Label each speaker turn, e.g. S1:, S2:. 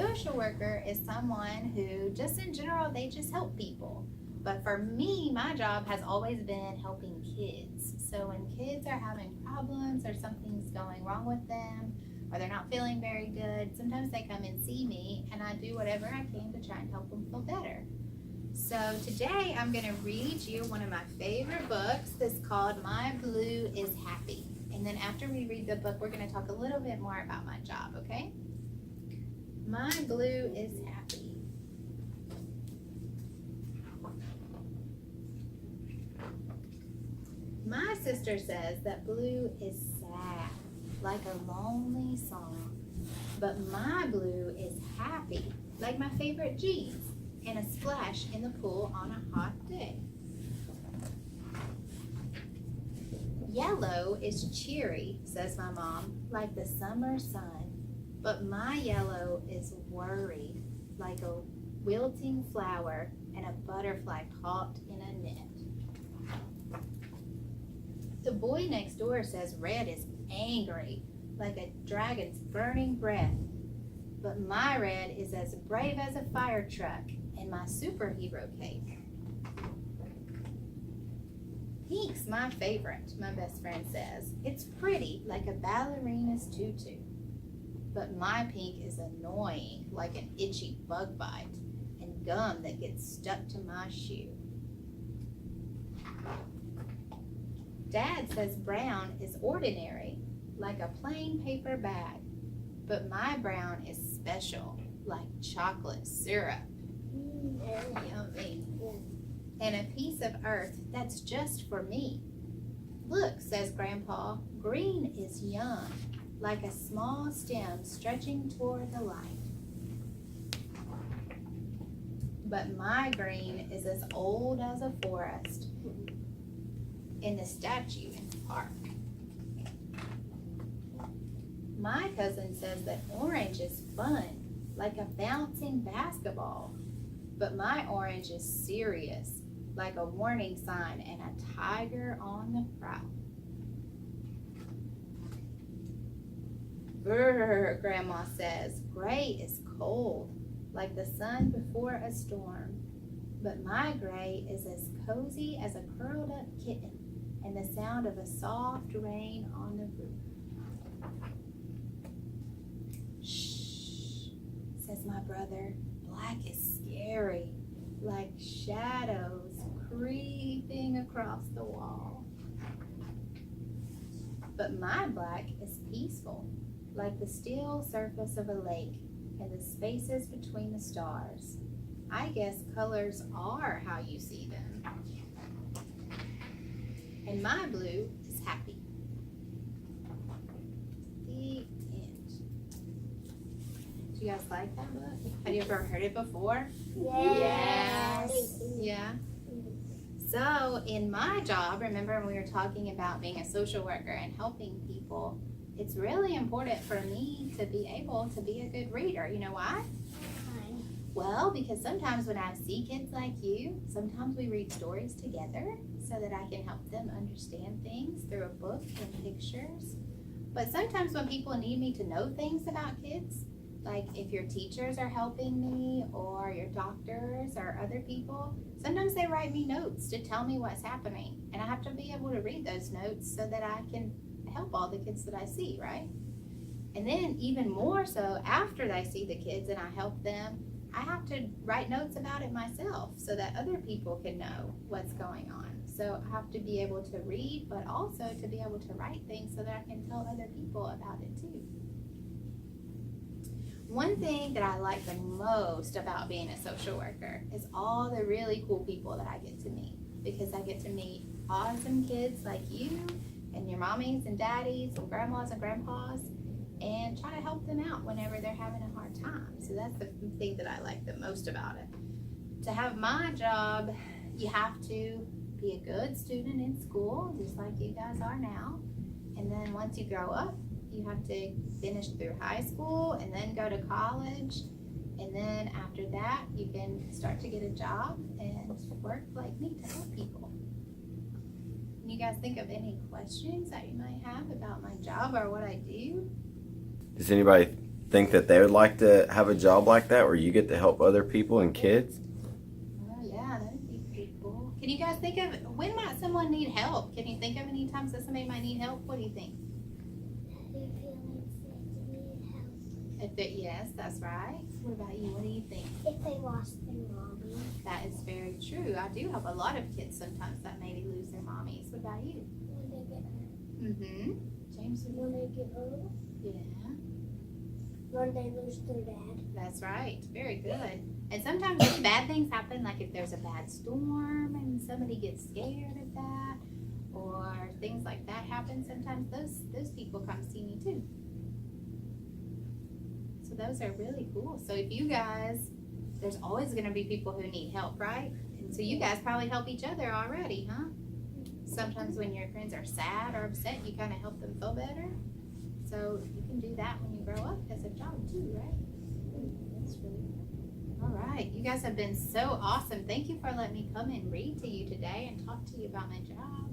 S1: social worker is someone who, just in general, they just help people. But for me, my job has always been helping kids. So when kids are having problems or something's going wrong with them, or they're not feeling very good, sometimes they come and see me, and I do whatever I can to try and help them feel better. So today I'm going to read you one of my favorite books that's called My Blue is Happy. And then after we read the book, we're going to talk a little bit more about my job, okay? My Blue is Happy. My sister says that blue is sad, like a lonely song. But my blue is happy, like my favorite jeans and a splash in the pool on a hot day. Yellow is cheery, says my mom, like the summer sun. But my yellow is worried, like a wilting flower and a butterfly caught in a net. The boy next door says red is angry, like a dragon's burning breath. But my red is as brave as a fire truck in my superhero cape. Pink's my favorite, my best friend says. It's pretty, like a ballerina's tutu. But my pink is annoying, like an itchy bug bite, and gum that gets stuck to my shoe. Dad says brown is ordinary, like a plain paper bag. But my brown is special, like chocolate syrup. Yummy. And a piece of earth that's just for me. Look, says Grandpa, green is young, like a small stem stretching toward the light. But my green is as old as a forest and the statue in the park. My cousin says that orange is fun, like a bouncing basketball. But my orange is serious, like a warning sign and a tiger on the prowl. Brr, Grandma says, gray is cold, like the sun before a storm. But my gray is as cozy as a curled up kitten and the sound of a soft rain on the roof. Shh, says my brother, black is scary, like shadows creeping across the wall. But my black is peaceful, like the still surface of a lake and the spaces between the stars. I guess colors are how you see them. And my blue is happy. The end. Do you guys like that book? Have you ever heard it before?
S2: Yes.
S1: Yeah. So in my job, remember when we were talking about being a social worker and helping people, it's really important for me to be able to be a good reader. You know why? Well, because sometimes when I see kids like you, sometimes we read stories together so that I can help them understand things through a book and pictures. But sometimes when people need me to know things about kids, like if your teachers are helping me or your doctors or other people, sometimes they write me notes to tell me what's happening. And I have to be able to read those notes so that I can help all the kids that I see, right? And then even more so after I see the kids and I help them, I have to write notes about it myself so that other people can know what's going on. So I have to be able to read, but also to be able to write things so that I can tell other people about it too. One thing that I like the most about being a social worker is all the really cool people that I get to meet, because I get to meet awesome kids like you and your mommies and daddies and grandmas and grandpas, and try to help them out whenever they're having a hard time. So that's the thing that I like the most about it. To have my job, you have to be a good student in school, just like you guys are now. And then once you grow up, you have to finish through high school and then go to college. And then after that, you can start to get a job and work like me to help people. Can you guys think of any questions that you might have about my job or what I do?
S3: Does anybody think that they would like to have a job like that where you get to help other people and kids?
S1: Oh yeah, that'd be pretty cool. Can you guys think of, when might someone need help? Can you think of any times that somebody might need help? What do you think? Yes, that's right. What about you? What do you think?
S2: If they lost their mommy.
S1: That is very true. I do have a lot of kids sometimes that maybe lose their mommies. What about you?
S2: When they get hurt.
S1: Mm-hmm. James, what do you
S2: When they get old.
S1: Yeah,
S2: When they lose their dad.
S1: that's right. Very good. And sometimes when bad things happen, like if there's a bad storm and somebody gets scared of that, or things like that happen, sometimes those people come see me too. So those are really cool. So if you guys, there's always going to be people who need help, right? And so you guys probably help each other already, huh? Sometimes when your friends are sad or upset, you kind of help them feel better. So you can do that when you grow up as a job too, right? That's really good. All right, you guys have been so awesome. Thank you for letting me come and read to you today and talk to you about my job.